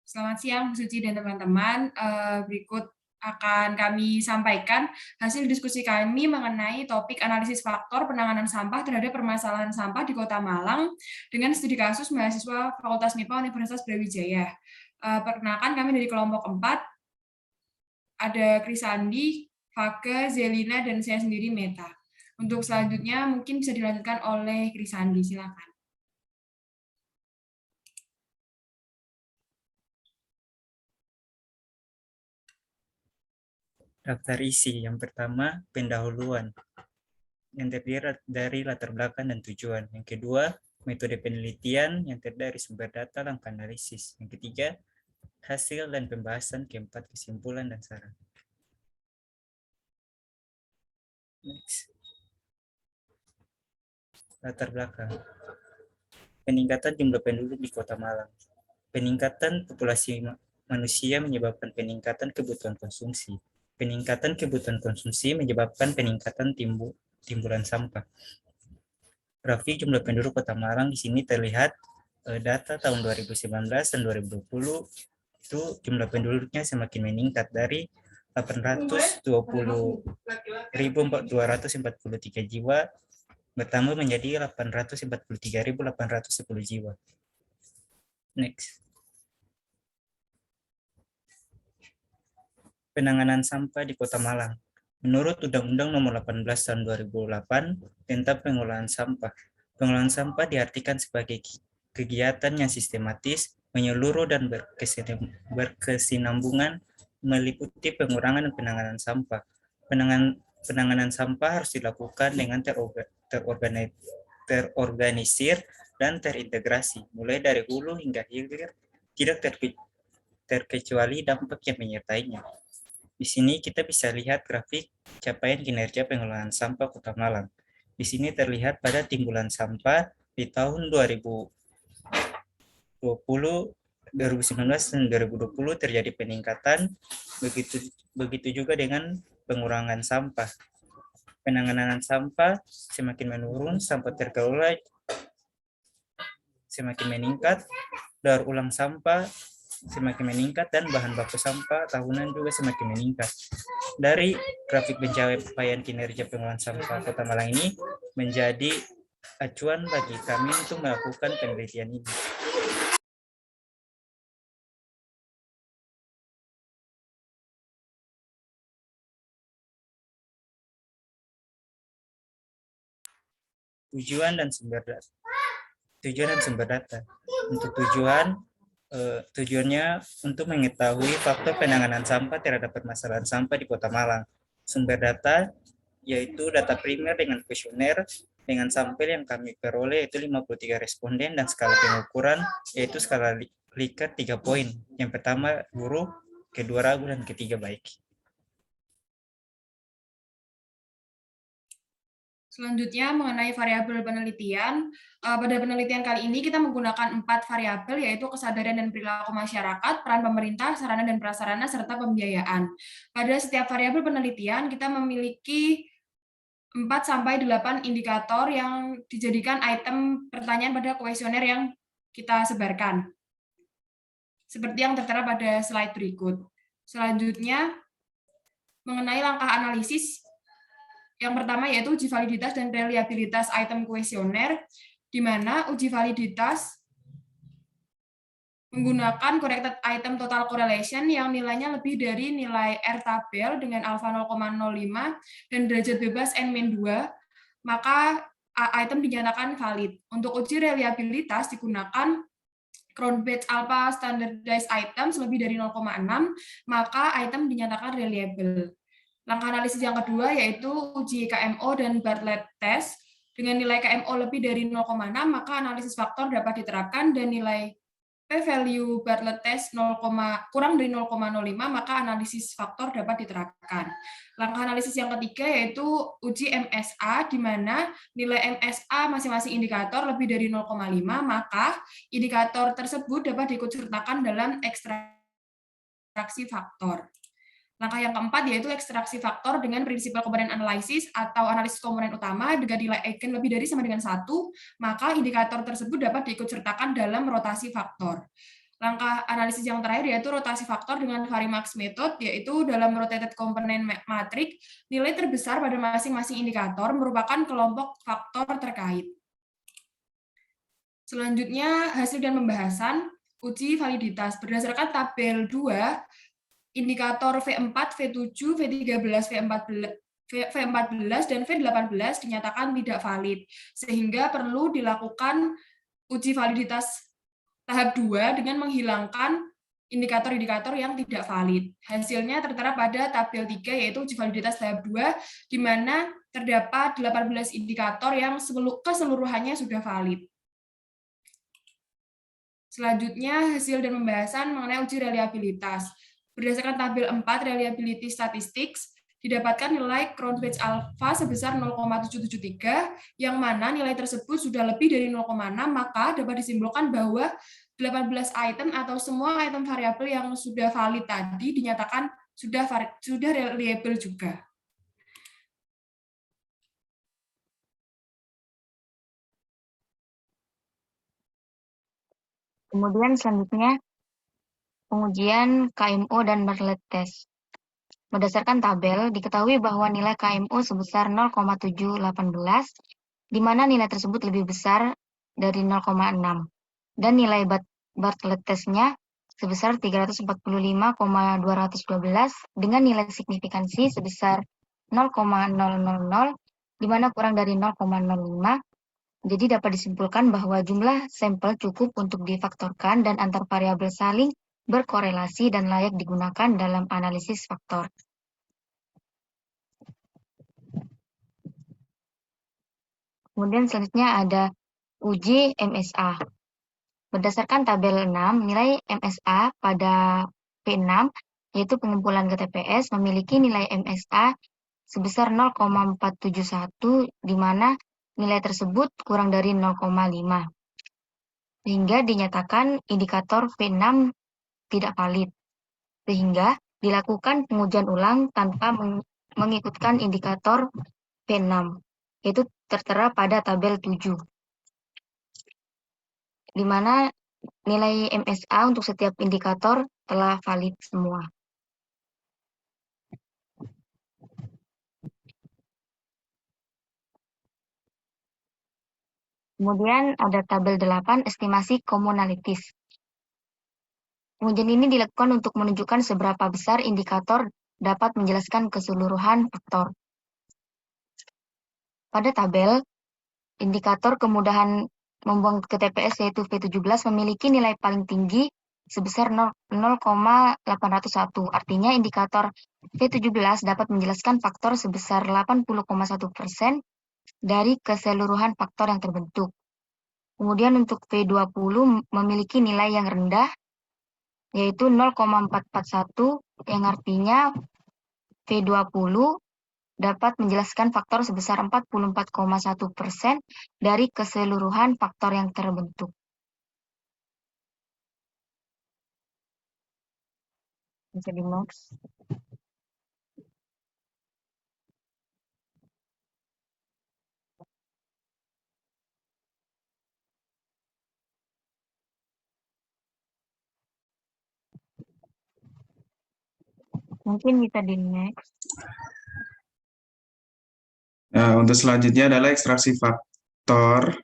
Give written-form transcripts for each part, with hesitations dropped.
Selamat siang, Bu Suci dan teman-teman. Berikut akan kami sampaikan hasil diskusi kami mengenai topik analisis faktor penanganan sampah terhadap permasalahan sampah di Kota Malang dengan studi kasus mahasiswa Fakultas MIPA Universitas Brawijaya. Perkenalkan, kami dari kelompok 4, ada Krisandi, Fake, Zelina, dan saya sendiri Meta. Untuk selanjutnya mungkin bisa dilanjutkan oleh Krisandi, silakan. Daftar isi. Yang pertama, pendahuluan yang terdiri dari latar belakang dan tujuan. Yang kedua, metode penelitian yang terdiri dari sumber data, langkah analisis. Yang ketiga, hasil dan pembahasan. Keempat, kesimpulan dan saran. Next. Latar belakang. Peningkatan jumlah penduduk di Kota Malang. Peningkatan populasi manusia menyebabkan peningkatan kebutuhan konsumsi. Peningkatan kebutuhan konsumsi menyebabkan peningkatan timbulan sampah. Grafik jumlah penduduk Kota Malang di sini terlihat data tahun 2019 dan 2020 itu jumlah penduduknya semakin meningkat dari 820.243 jiwa bertambah menjadi 843.810 jiwa. Next. Penanganan sampah di Kota Malang. Menurut Undang-Undang Nomor 18 Tahun 2008 tentang Pengolahan Sampah, pengolahan sampah diartikan sebagai kegiatan yang sistematis, menyeluruh dan berkesinambungan meliputi pengurangan dan penanganan sampah. Penanganan sampah harus dilakukan dengan terorganisir dan terintegrasi, mulai dari hulu hingga hilir, tidak terkecuali dampak yang menyertainya. Di sini kita bisa lihat grafik capaian kinerja pengelolaan sampah Kota Malang. Di sini terlihat pada timbulan sampah di tahun 2019 dan 2020 terjadi peningkatan, begitu juga dengan pengurangan sampah. Penanganan sampah semakin menurun, sampah terkelola semakin meningkat, daur ulang sampah semakin meningkat, dan bahan baku sampah tahunan juga semakin meningkat. Dari grafik pencapaian kinerja pengolahan sampah Kota Malang ini menjadi acuan bagi kami untuk melakukan penelitian ini. Tujuan dan sumber data. Untuk tujuannya untuk mengetahui faktor penanganan sampah terhadap permasalahan sampah di Kota Malang. Sumber data yaitu data primer dengan kuesioner dengan sampel yang kami peroleh yaitu 53 responden dan skala pengukuran yaitu skala Likert 3 poin. Yang pertama buruk, kedua ragu, dan ketiga baik. Selanjutnya mengenai variabel penelitian, pada penelitian kali ini kita menggunakan 4 variabel yaitu kesadaran dan perilaku masyarakat, peran pemerintah, sarana dan prasarana, serta pembiayaan. Pada setiap variabel penelitian kita memiliki 4-8 indikator yang dijadikan item pertanyaan pada kuesioner yang kita sebarkan. Seperti yang tertera pada slide berikut. Selanjutnya mengenai langkah analisis, yang pertama yaitu uji validitas dan reliabilitas item kuesioner, di mana uji validitas menggunakan corrected item total correlation yang nilainya lebih dari nilai R tabel dengan alfa 0,05 dan derajat bebas N-2, maka item dinyatakan valid. Untuk uji reliabilitas digunakan crown batch alpha standardized items lebih dari 0,6, maka item dinyatakan reliable. Langkah analisis yang kedua yaitu uji KMO dan Bartlett test. Dengan nilai KMO lebih dari 0,6, maka analisis faktor dapat diterapkan, dan nilai p-value Bartlett test kurang dari 0,05, maka analisis faktor dapat diterapkan. Langkah analisis yang ketiga yaitu uji MSA, di mana nilai MSA masing-masing indikator lebih dari 0,5, maka indikator tersebut dapat diikutsertakan dalam ekstraksi faktor. Langkah yang keempat yaitu ekstraksi faktor dengan prinsipal komponen analisis atau analisis komponen utama dengan nilai eigen lebih dari sama dengan 1, maka indikator tersebut dapat diikutsertakan dalam rotasi faktor. Langkah analisis yang terakhir yaitu rotasi faktor dengan Varimax method, yaitu dalam rotated component matrix, nilai terbesar pada masing-masing indikator merupakan kelompok faktor terkait. Selanjutnya, hasil dan pembahasan uji validitas. Berdasarkan tabel 2, indikator V4, V7, V13, V14, dan V18 dinyatakan tidak valid, sehingga perlu dilakukan uji validitas tahap 2 dengan menghilangkan indikator-indikator yang tidak valid. Hasilnya tertera pada tabel 3, yaitu uji validitas tahap 2, di mana terdapat 18 indikator yang keseluruhannya sudah valid. Selanjutnya, hasil dan pembahasan mengenai uji reliabilitas. Berdasarkan tabel 4, reliability statistics, didapatkan nilai Cronbridge alpha sebesar 0,773, yang mana nilai tersebut sudah lebih dari 0,6, maka dapat disimpulkan bahwa 18 item atau semua item variabel yang sudah valid tadi dinyatakan sudah reliable juga. Kemudian selanjutnya pengujian KMO dan Bartlett test. Berdasarkan tabel, diketahui bahwa nilai KMO sebesar 0,718, di mana nilai tersebut lebih besar dari 0,6. Dan nilai Bartlett test-nya sebesar 345,212 dengan nilai signifikansi sebesar 0,000, di mana kurang dari 0,05. Jadi dapat disimpulkan bahwa jumlah sampel cukup untuk difaktorkan dan antar variabel saling berkorelasi dan layak digunakan dalam analisis faktor. Kemudian selanjutnya ada uji MSA. Berdasarkan tabel 6, nilai MSA pada P6, yaitu pengumpulan ke TPS, memiliki nilai MSA sebesar 0,471, di mana nilai tersebut kurang dari 0,5. Sehingga dinyatakan indikator P6 tidak valid. Sehingga dilakukan pengujian ulang tanpa mengikutkan indikator P6, yaitu tertera pada tabel 7. Di mana nilai MSA untuk setiap indikator telah valid semua. Kemudian ada tabel 8, estimasi komunalitis. Pengujian ini dilakukan untuk menunjukkan seberapa besar indikator dapat menjelaskan keseluruhan faktor. Pada tabel, indikator kemudahan membuang ke TPS yaitu V17 memiliki nilai paling tinggi sebesar 0,801. Artinya indikator V17 dapat menjelaskan faktor sebesar 80,1% dari keseluruhan faktor yang terbentuk. Kemudian untuk V20 memiliki nilai yang rendah, yaitu 0,441, yang artinya V20 dapat menjelaskan faktor sebesar 44,1% dari keseluruhan faktor yang terbentuk. Bisa di next. Mungkin bisa di next. Nah, untuk selanjutnya adalah ekstraksi faktor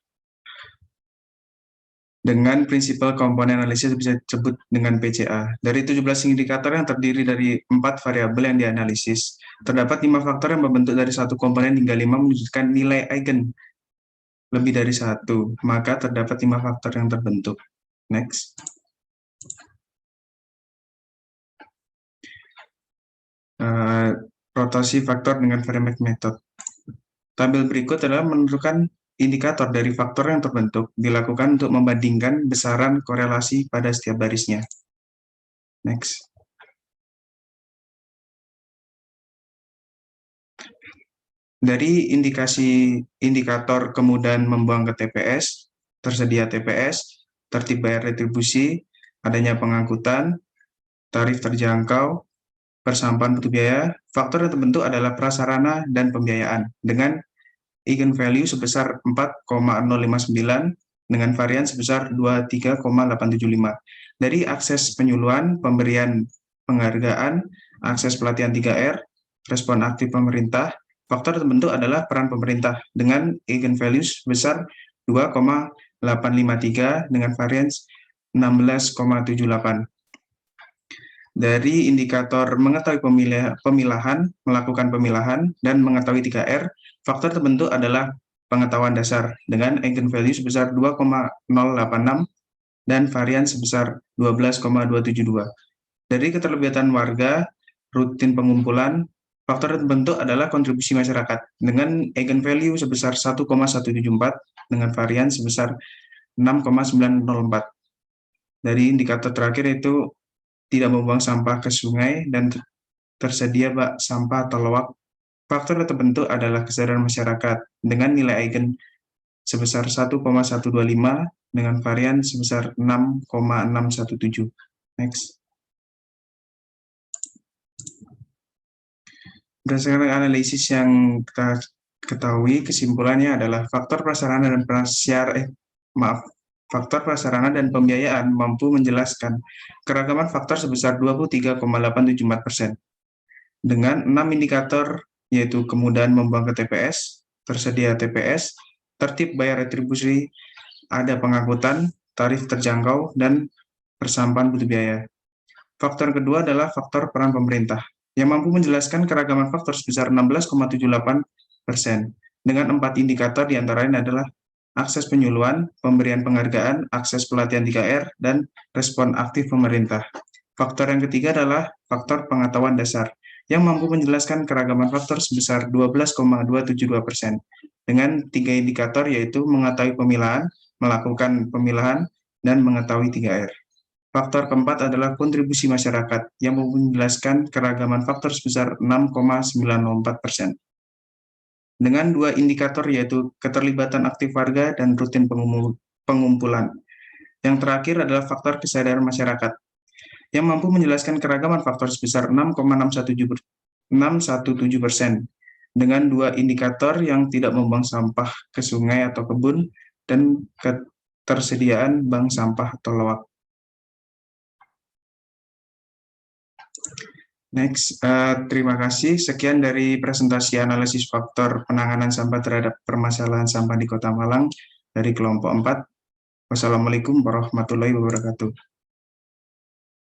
dengan prinsipal komponen analisis bisa disebut dengan PCA. Dari 17 indikator yang terdiri dari 4 variabel yang dianalisis, terdapat 5 faktor yang membentuk dari satu komponen hingga 5 menunjukkan nilai eigen lebih dari 1. Maka terdapat 5 faktor yang terbentuk. Next. Rotasi faktor dengan Varimax method. Tabel berikut adalah menentukan indikator dari faktor yang terbentuk dilakukan untuk membandingkan besaran korelasi pada setiap barisnya. Next. Dari indikasi indikator kemudahan membuang ke TPS, tersedia TPS, tertib bayar retribusi, adanya pengangkutan, tarif terjangkau, persampahan butuh biaya, faktor yang terbentuk adalah prasarana dan pembiayaan dengan eigenvalue sebesar 4,059 dengan varian sebesar 23,875. Dari akses penyuluhan, pemberian penghargaan, akses pelatihan 3R, respon aktif pemerintah, faktor terbentuk adalah peran pemerintah dengan eigenvalues sebesar 2,853 dengan varian 16,78. Dari indikator mengetahui pemilahan, melakukan pemilahan, dan mengetahui 3R, faktor terbentuk adalah pengetahuan dasar dengan eigenvalue sebesar 2,086 dan varian sebesar 12,272. Dari keterlibatan warga, rutin pengumpulan, faktor terbentuk adalah kontribusi masyarakat dengan eigenvalue sebesar 1,174 dengan varian sebesar 6,904. Dari indikator terakhir yaitu tidak membuang sampah ke sungai dan tersedia bak sampah atau loak. Faktor terbentuk adalah kesadaran masyarakat dengan nilai eigen sebesar 1,125 dengan varian sebesar 6,617. Next. Berdasarkan analisis yang kita ketahui, kesimpulannya adalah faktor prasarana dan pembiayaan mampu menjelaskan keragaman faktor sebesar 23,874%. Dengan 6 indikator, yaitu kemudahan membuang ke TPS, tersedia TPS, tertib bayar retribusi, ada pengangkutan, tarif terjangkau, dan persampahan butuh biaya. Faktor kedua adalah faktor peran pemerintah, yang mampu menjelaskan keragaman faktor sebesar 16,78%. Dengan 4 indikator diantaranya adalah akses penyuluhan, pemberian penghargaan, akses pelatihan 3R, dan respon aktif pemerintah. Faktor yang ketiga adalah faktor pengetahuan dasar, yang mampu menjelaskan keragaman faktor sebesar 12,272%. Dengan 3 indikator yaitu mengetahui pemilahan, melakukan pemilahan, dan mengetahui 3R. Faktor keempat adalah kontribusi masyarakat, yang mampu menjelaskan keragaman faktor sebesar 6,904%. Dengan 2 indikator yaitu keterlibatan aktif warga dan rutin pengumpulan. Yang terakhir adalah faktor kesadaran masyarakat, yang mampu menjelaskan keragaman faktor sebesar 6,617%, dengan 2 indikator yang tidak membuang sampah ke sungai atau kebun, dan ketersediaan bank sampah atau loak. Next, terima kasih. Sekian dari presentasi analisis faktor penanganan sampah terhadap permasalahan sampah di Kota Malang dari kelompok 4. Wassalamualaikum warahmatullahi wabarakatuh.